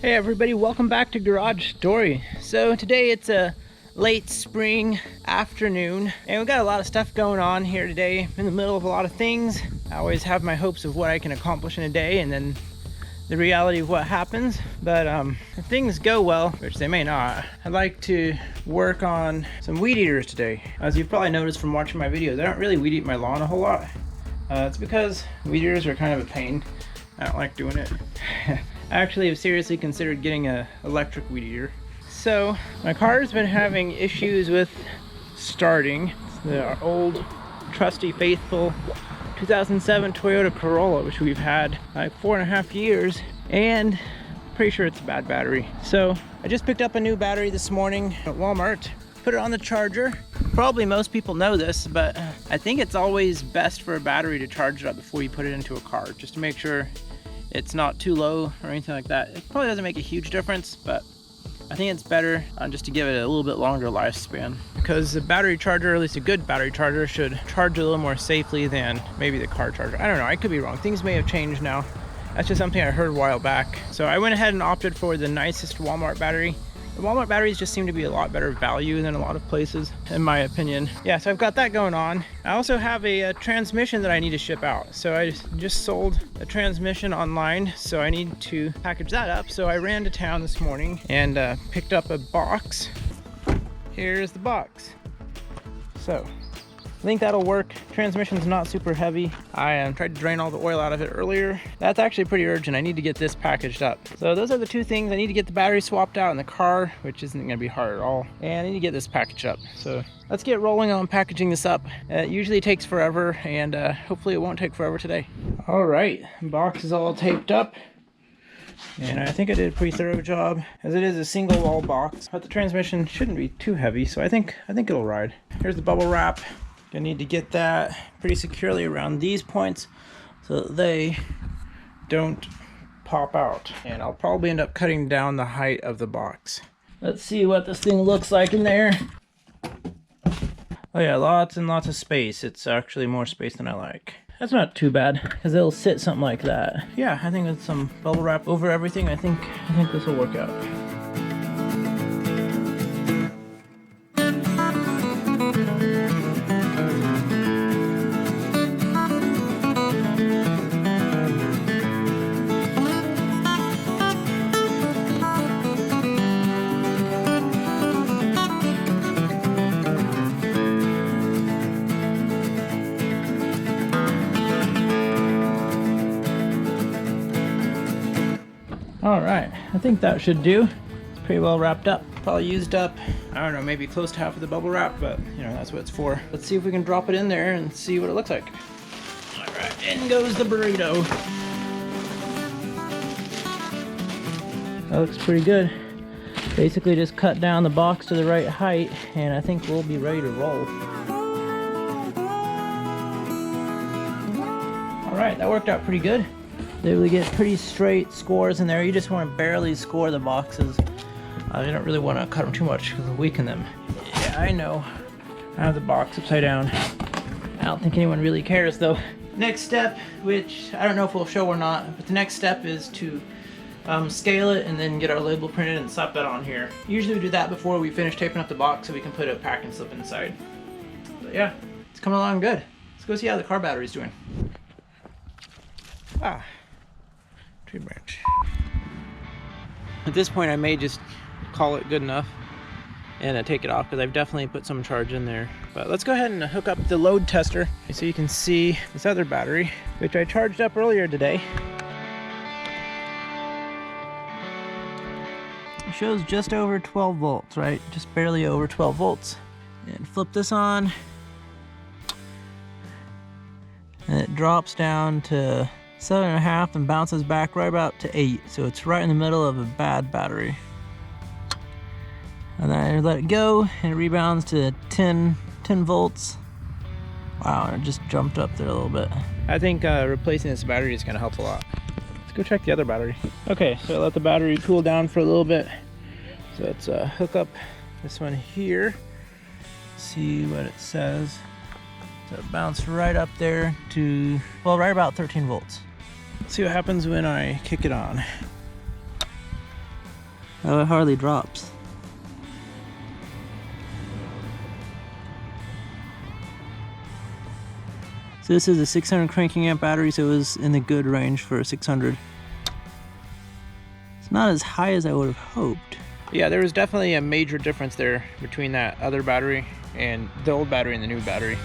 Hey everybody, welcome back to Garage Story. So today it's a late spring afternoon and we've got a lot of stuff going on here today. I'm in the middle of a lot of things. I always have my hopes of what I can accomplish in a day and then the reality of what happens. But if things go well, which they may not, I'd like to work on some weed eaters today. As you've probably noticed from watching my videos, I don't really weed eat my lawn a whole lot. It's because weed eaters are kind of a pain. I don't like doing it. I actually have seriously considered getting an electric weed eater. So my car's been having issues with starting. It's the old, trusty, faithful 2007 Toyota Corolla, which we've had like 4.5 years, and pretty sure it's a bad battery. So I just picked up a new battery this morning at Walmart, put it on the charger. Probably most people know this, but I think it's always best for a battery to charge it up before you put it into a car, just to make sure it's not too low or anything like that. It probably doesn't make a huge difference, but I think it's better just to give it a little bit longer lifespan, because the battery charger, or at least a good battery charger, should charge a little more safely than maybe the car charger. I don't know, I could be wrong. Things may have changed now. That's just something I heard a while back. So I went ahead and opted for the nicest Walmart battery. The Walmart batteries just seem to be a lot better value than a lot of places, in my opinion. Yeah, so I've got that going on. I also have a transmission that I need to ship out. So I just sold a transmission online, so I need to package that up. So I ran to town this morning and picked up a box. Here's the box. So I think that'll work. Transmission's not super heavy. I tried to drain all the oil out of it earlier. That's actually pretty urgent. I need to get this packaged up. So those are the two things. I need to get the battery swapped out in the car, which isn't gonna be hard at all. And I need to get this packaged up. So let's get rolling on packaging this up. It usually takes forever, and hopefully it won't take forever today. All right, box is all taped up. And I think I did a pretty thorough job, as it is a single wall box, but the transmission shouldn't be too heavy, so I think it'll ride. Here's the bubble wrap. Gonna need to get that pretty securely around these points so that they don't pop out. And I'll probably end up cutting down the height of the box. Let's see what this thing looks like in there. Oh yeah, lots and lots of space. It's actually more space than I like. That's not too bad, because it'll sit something like that. Yeah, I think with some bubble wrap over everything, I think this will work out. All right, I think that should do. It's pretty well wrapped up. Probably used up, I don't know, maybe close to half of the bubble wrap, but you know, that's what it's for. Let's see if we can drop it in there and see what it looks like. All right, in goes the burrito. That looks pretty good. Basically just cut down the box to the right height, and I think we'll be ready to roll. All right, that worked out pretty good. They really get pretty straight scores in there. You just want to barely score the boxes. You don't really want to cut them too much because it'll weaken them. Yeah, I know. I have the box upside down. I don't think anyone really cares though. Next step, which I don't know if we'll show or not, but the next step is to scale it and then get our label printed and slap that on here. Usually we do that before we finish taping up the box so we can put a packing slip inside. But yeah, it's coming along good. Let's go see how the car battery's doing. Tree branch. At this point I may just call it good enough and take it off, because I've definitely put some charge in there. But let's go ahead and hook up the load tester so you can see this other battery, which I charged up earlier today. It shows just over 12 volts, right? Just barely over 12 volts. And flip this on, and it drops down to 7.5 and bounces back right about to 8. So it's right in the middle of a bad battery. And then I let it go and it rebounds to 10 volts. Wow, and it just jumped up there a little bit. I think replacing this battery is gonna help a lot. Let's go check the other battery. Okay, so I let the battery cool down for a little bit. So let's hook up this one here. See what it says. So it bounced right up there to, well, right about 13 volts. Let's see what happens when I kick it on. Oh, it hardly drops. So this is a 600 cranking amp battery, so it was in the good range for a 600. It's not as high as I would have hoped. Yeah, there was definitely a major difference there between that other battery and the old battery and the new battery.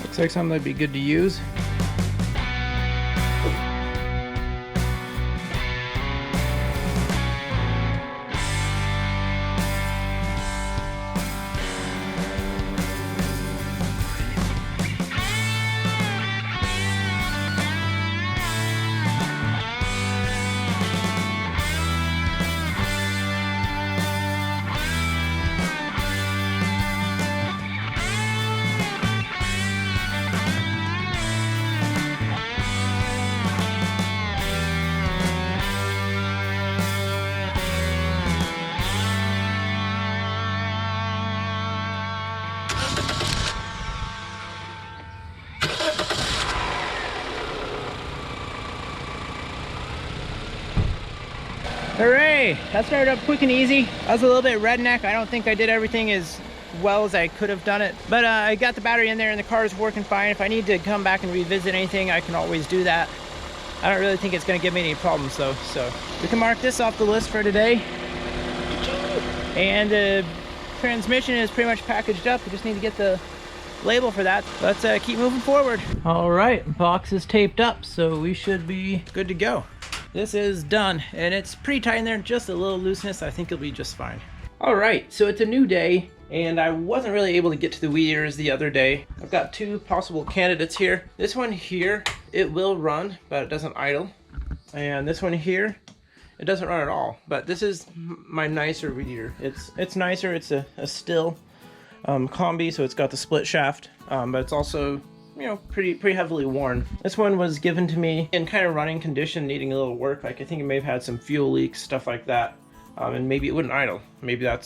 Looks like something that'd be good to use. Hooray! That started up quick and easy. I was a little bit redneck. I don't think I did everything as well as I could have done it. But I got the battery in there and the car is working fine. If I need to come back and revisit anything, I can always do that. I don't really think it's going to give me any problems though. So we can mark this off the list for today. And the transmission is pretty much packaged up. We just need to get the label for that. Let's keep moving forward. All right, box is taped up, so we should be good to go. This is done, and it's pretty tight in there, just a little looseness. I think it'll be just fine. All right, so it's a new day, and I wasn't really able to get to the weed eaters the other day. I've got two possible candidates here. This one here, it will run, but it doesn't idle. And this one here, it doesn't run at all. But this is my nicer weed eater. It's nicer. It's a Stihl Combi, so it's got the split shaft, but it's also, you know, pretty heavily worn. This one was given to me in kind of running condition, needing a little work. Like I think it may have had some fuel leaks, stuff like that, and maybe it wouldn't idle. Maybe that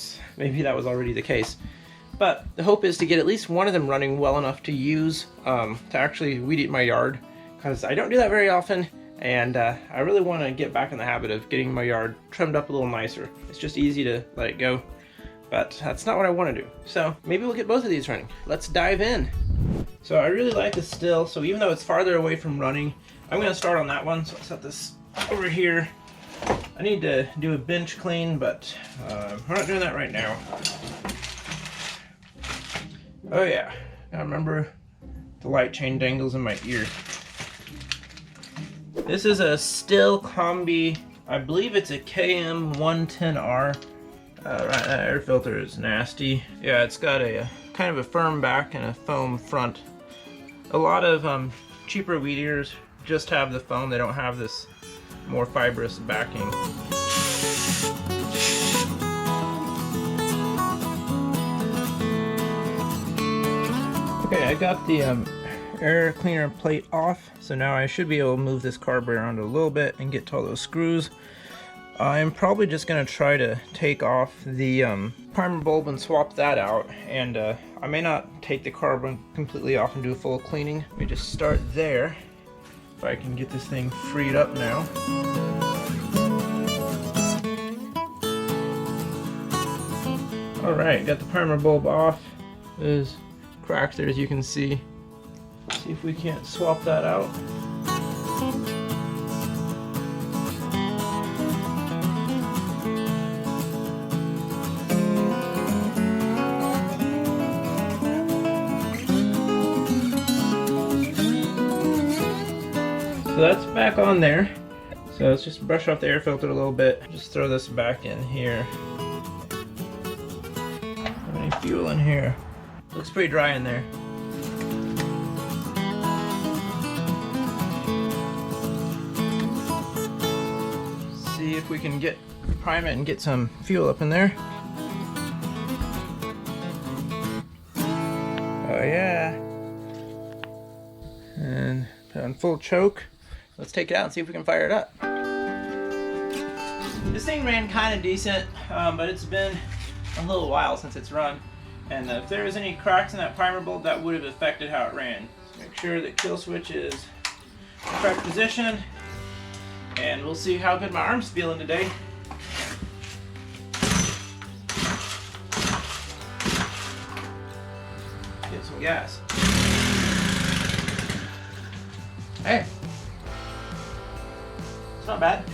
was already the case. But the hope is to get at least one of them running well enough to use to actually weed eat my yard, because I don't do that very often, and I really want to get back in the habit of getting my yard trimmed up a little nicer. It's just easy to let it go, but that's not what I want to do. So maybe we'll get both of these running. Let's dive in. So I really like the Stihl, so even though it's farther away from running, I'm going to start on that one. So I'll set this over here. I need to do a bench clean, but we're not doing that right now. Oh yeah, I remember the light chain dangles in my ear. This is a Stihl Combi. I believe it's a KM 110R. Right, that air filter is nasty. Yeah, it's got a kind of a firm back and a foam front. A lot of cheaper weed eaters just have the foam. They don't have this more fibrous backing. Okay, I got the air cleaner plate off, so now I should be able to move this carburetor around a little bit and get to all those screws. I'm probably just going to try to take off the primer bulb and swap that out, and I may not take the carbon completely off and do a full cleaning. Let me just start there, if I can get this thing freed up now. Alright, got the primer bulb off. There's cracks there, as you can see. Let's see if we can't swap that out. So that's back on there. So let's just brush off the air filter a little bit. Just throw this back in here. Have any fuel in here? Looks pretty dry in there. See if we can prime it and get some fuel up in there. Oh yeah. And put on full choke. Let's take it out and see if we can fire it up. This thing ran kind of decent, but it's been a little while since it's run. And if there was any cracks in that primer bulb, that would have affected how it ran. So make sure the kill switch is in the correct position. And And we'll see how good my arm's feeling today. Get some gas. Hey, it's not bad.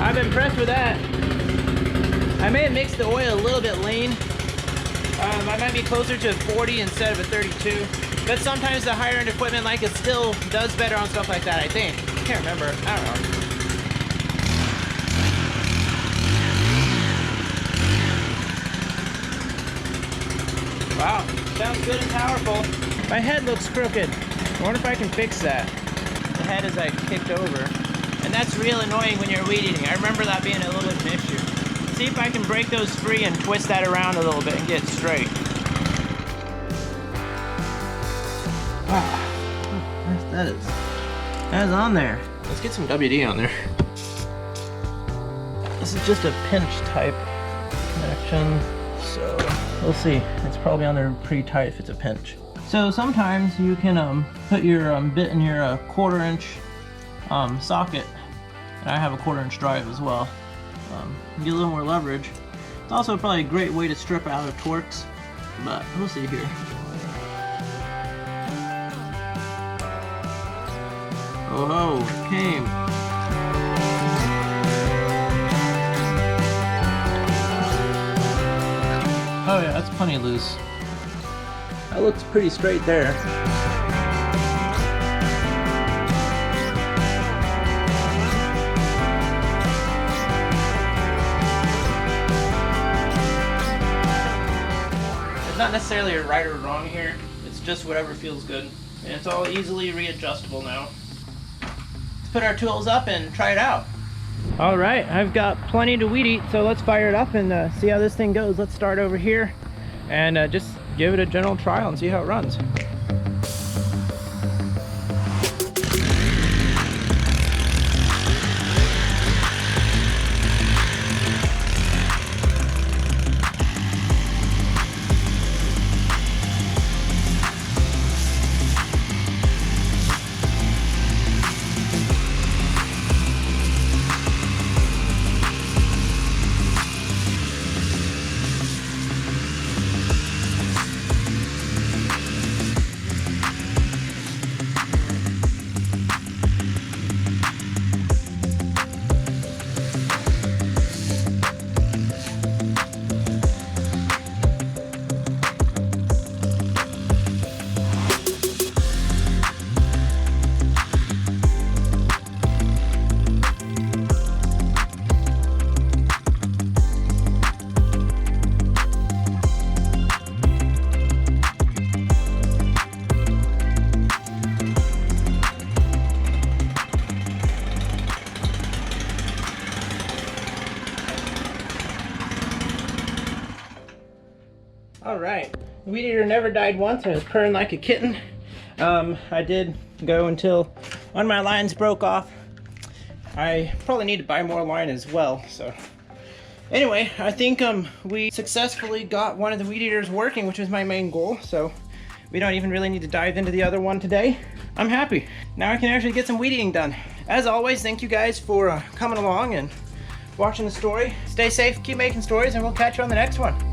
I'm impressed with that. I may have mixed the oil a little bit lean. I might be closer to a 40 instead of a 32. But sometimes the higher end equipment like it still does better on stuff like that, I think. I can't remember. I don't know. Wow, sounds good and powerful. My head looks crooked. I wonder if I can fix that. The head is like kicked over. And that's real annoying when you're weed eating. I remember that being a little bit of an issue. See if I can break those free and twist that around a little bit and get it straight. Wow, that is on there. Let's get some WD on there. This is just a pinch type connection, so we'll see. It's probably on there pretty tight if it's a pinch. So sometimes you can put your bit in your 1/4 inch socket, and I have a 1/4 inch drive as well. Get a little more leverage. It's also probably a great way to strip out of torques, but we'll see here. Oh, came. Oh yeah, that's plenty loose. That looks pretty straight there. Not necessarily a right or wrong here, it's just whatever feels good, and it's all easily readjustable now. Let's put our tools up and try it out. All right, I've got plenty to weed eat, so let's fire it up and see how this thing goes. Let's start over here and just give it a general trial and see how it runs. Alright, the weed eater never died once. I was purring like a kitten. I did go until one of my lines broke off. I probably need to buy more line as well, so. Anyway, I think we successfully got one of the weed eaters working, which was my main goal, so we don't even really need to dive into the other one today. I'm happy. Now I can actually get some weed eating done. As always, thank you guys for coming along and watching the story. Stay safe, keep making stories, and we'll catch you on the next one.